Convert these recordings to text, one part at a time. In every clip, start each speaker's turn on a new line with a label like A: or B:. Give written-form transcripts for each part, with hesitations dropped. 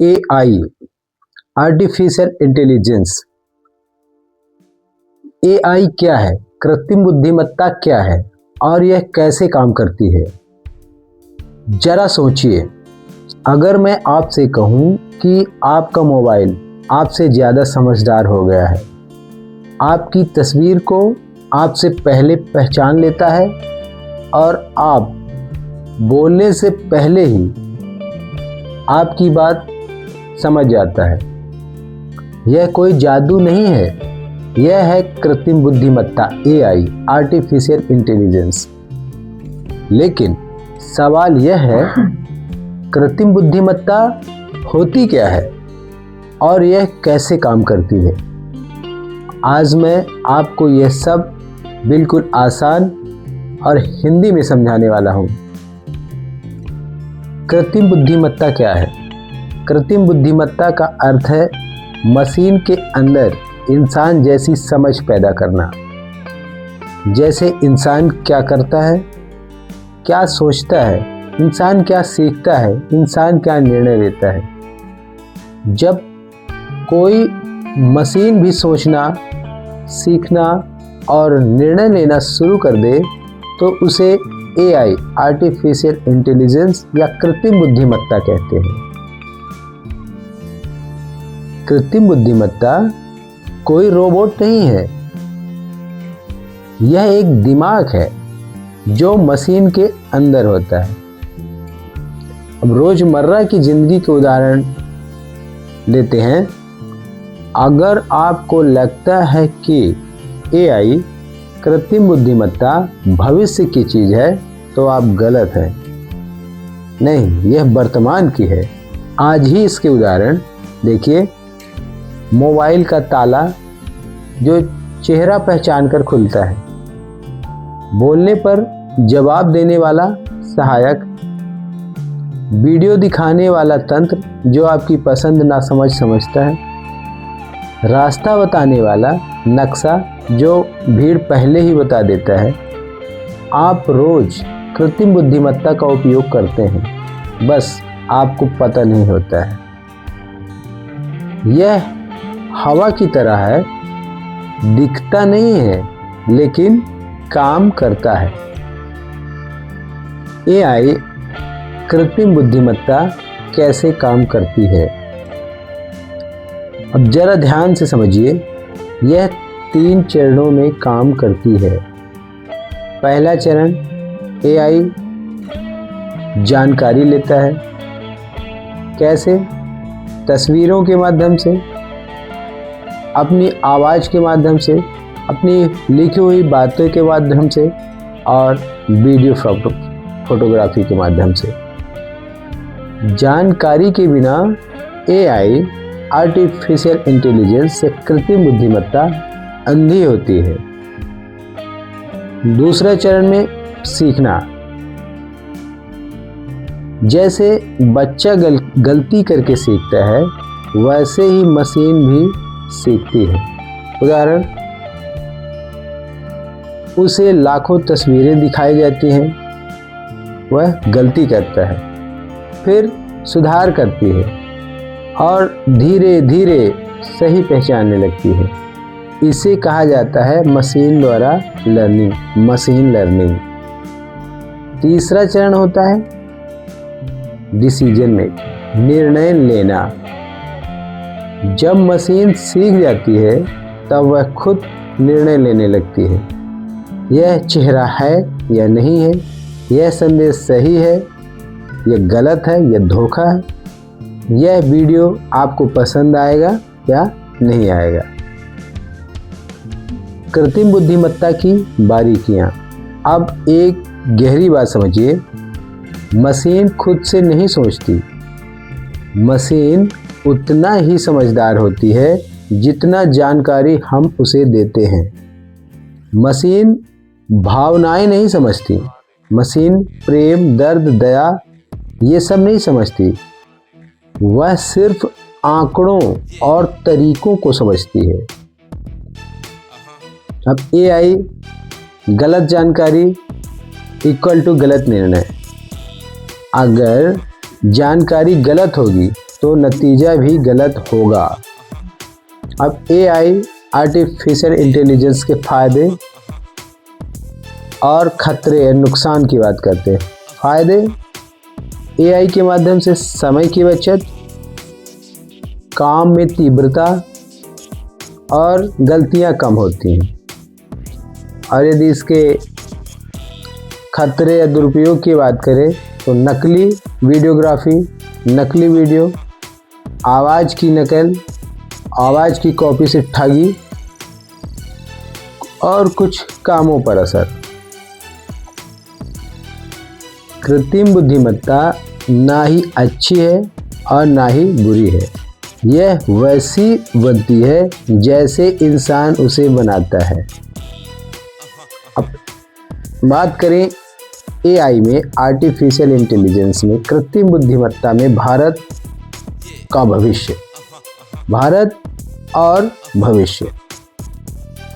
A: AI, artificial intelligence. AI क्या है, कृत्रिम बुद्धिमत्ता क्या है और यह कैसे काम करती है? जरा सोचिए, अगर मैं आपसे कहूं कि आपका मोबाइल आपसे ज़्यादा समझदार हो गया है, आपकी तस्वीर को आपसे पहले पहचान लेता है और आप बोलने से पहले ही आपकी बात समझ जाता है। यह कोई जादू नहीं है, यह है कृत्रिम बुद्धिमत्ता, एआई, आर्टिफिशियल इंटेलिजेंस। लेकिन सवाल यह है, कृत्रिम बुद्धिमत्ता होती क्या है और यह कैसे काम करती है? आज मैं आपको यह सब बिल्कुल आसान और हिंदी में समझाने वाला हूँ। कृत्रिम बुद्धिमत्ता क्या है? कृत्रिम बुद्धिमत्ता का अर्थ है मशीन के अंदर इंसान जैसी समझ पैदा करना। जैसे इंसान क्या करता है, क्या सोचता है, इंसान क्या सीखता है, इंसान क्या निर्णय लेता है। जब कोई मशीन भी सोचना, सीखना और निर्णय लेना शुरू कर दे तो उसे एआई, आर्टिफिशियल इंटेलिजेंस या कृत्रिम बुद्धिमत्ता कहते हैं। कृत्रिम बुद्धिमत्ता कोई रोबोट नहीं है, यह एक दिमाग है जो मशीन के अंदर होता है। अब रोजमर्रा की जिंदगी के उदाहरण लेते हैं। अगर आपको लगता है कि एआई, कृत्रिम बुद्धिमत्ता भविष्य की चीज है तो आप गलत हैं। नहीं, यह वर्तमान की है। आज ही इसके उदाहरण देखिए। मोबाइल का ताला जो चेहरा पहचान कर खुलता है, बोलने पर जवाब देने वाला सहायक, वीडियो दिखाने वाला तंत्र जो आपकी पसंद नासमझ समझता है, रास्ता बताने वाला नक्शा जो भीड़ पहले ही बता देता है। आप रोज कृत्रिम बुद्धिमत्ता का उपयोग करते हैं, बस आपको पता नहीं होता है। यह हवा की तरह है, दिखता नहीं है लेकिन काम करता है। एआई, कृत्रिम बुद्धिमत्ता कैसे काम करती है? अब जरा ध्यान से समझिए। यह 3 चरणों में काम करती है। पहला चरण, एआई जानकारी लेता है। कैसे? तस्वीरों के माध्यम से, अपनी आवाज़ के माध्यम से, अपनी लिखी हुई बातों के माध्यम से और वीडियो फोटोग्राफी के माध्यम से। जानकारी के बिना एआई, आर्टिफिशियल इंटेलिजेंस या कृत्रिम बुद्धिमत्ता अंधी होती है। दूसरे चरण में सीखना। जैसे बच्चा गलती करके सीखता है, वैसे ही मशीन भी सीखती है। उदाहरण, उसे लाखों तस्वीरें दिखाई जाती हैं, वह गलती करता है, फिर सुधार करती है और धीरे धीरे सही पहचानने लगती है। इसे कहा जाता है मशीन द्वारा लर्निंग, मशीन लर्निंग। तीसरा चरण होता है डिसीजन मेकिंग, निर्णय लेना। जब मशीन सीख जाती है तब वह खुद निर्णय लेने लगती है। यह चेहरा है या नहीं है, यह संदेश सही है, यह गलत है, यह धोखा है, यह वीडियो आपको पसंद आएगा या नहीं आएगा। कृत्रिम बुद्धिमत्ता की बारीकियां। अब एक गहरी बात समझिए, मशीन खुद से नहीं सोचती। मशीन उतना ही समझदार होती है जितना जानकारी हम उसे देते हैं। मशीन भावनाएं नहीं समझती। मशीन प्रेम, दर्द, दया ये सब नहीं समझती। वह सिर्फ आंकड़ों और तरीकों को समझती है। अब एआई, गलत जानकारी इक्वल टू गलत निर्णय। अगर जानकारी गलत होगी तो नतीजा भी गलत होगा। अब AI आर्टिफिशियल इंटेलिजेंस के फायदे और खतरे या नुकसान की बात करते हैं। फायदे, AI के माध्यम से समय की बचत, काम में तीव्रता और गलतियां कम होती हैं। और यदि इसके खतरे या दुरुपयोग की बात करें तो नकली वीडियोग्राफी, नकली वीडियो, आवाज़ की नकल, आवाज़ की कॉपी से ठगी और कुछ कामों पर असर। कृत्रिम बुद्धिमत्ता ना ही अच्छी है और ना ही बुरी है, यह वैसी बनती है जैसे इंसान उसे बनाता है। अब बात करें AI में, आर्टिफिशियल इंटेलिजेंस में, कृत्रिम बुद्धिमत्ता में भारत का भविष्य, भारत और भविष्य।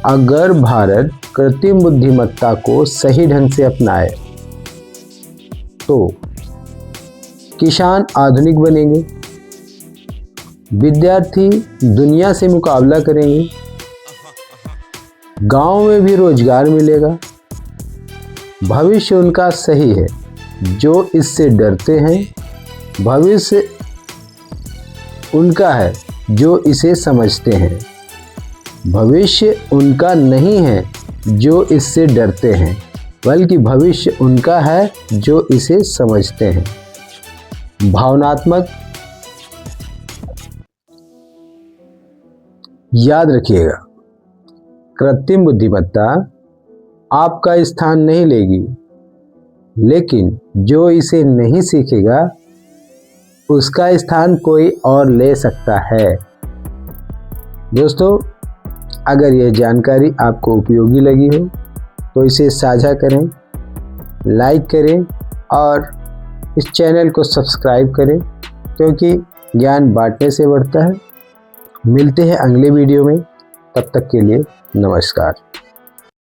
A: अगर भारत कृत्रिम बुद्धिमत्ता को सही ढंग से अपनाए तो किसान आधुनिक बनेंगे, विद्यार्थी दुनिया से मुकाबला करेंगे, गांव में भी रोजगार मिलेगा। भविष्य उनका सही है जो इससे डरते हैं, भविष्य उनका है जो इसे समझते हैं। भविष्य उनका नहीं है जो इससे डरते हैं, बल्कि भविष्य उनका है जो इसे समझते हैं। भावनात्मक, याद रखिएगा, कृत्रिम बुद्धिमत्ता आपका स्थान नहीं लेगी, लेकिन जो इसे नहीं सीखेगा उसका स्थान कोई और ले सकता है। दोस्तों, अगर यह जानकारी आपको उपयोगी लगी हो तो इसे साझा करें, लाइक करें और इस चैनल को सब्सक्राइब करें, क्योंकि ज्ञान बांटने से बढ़ता है। मिलते हैं अगले वीडियो में, तब तक के लिए नमस्कार।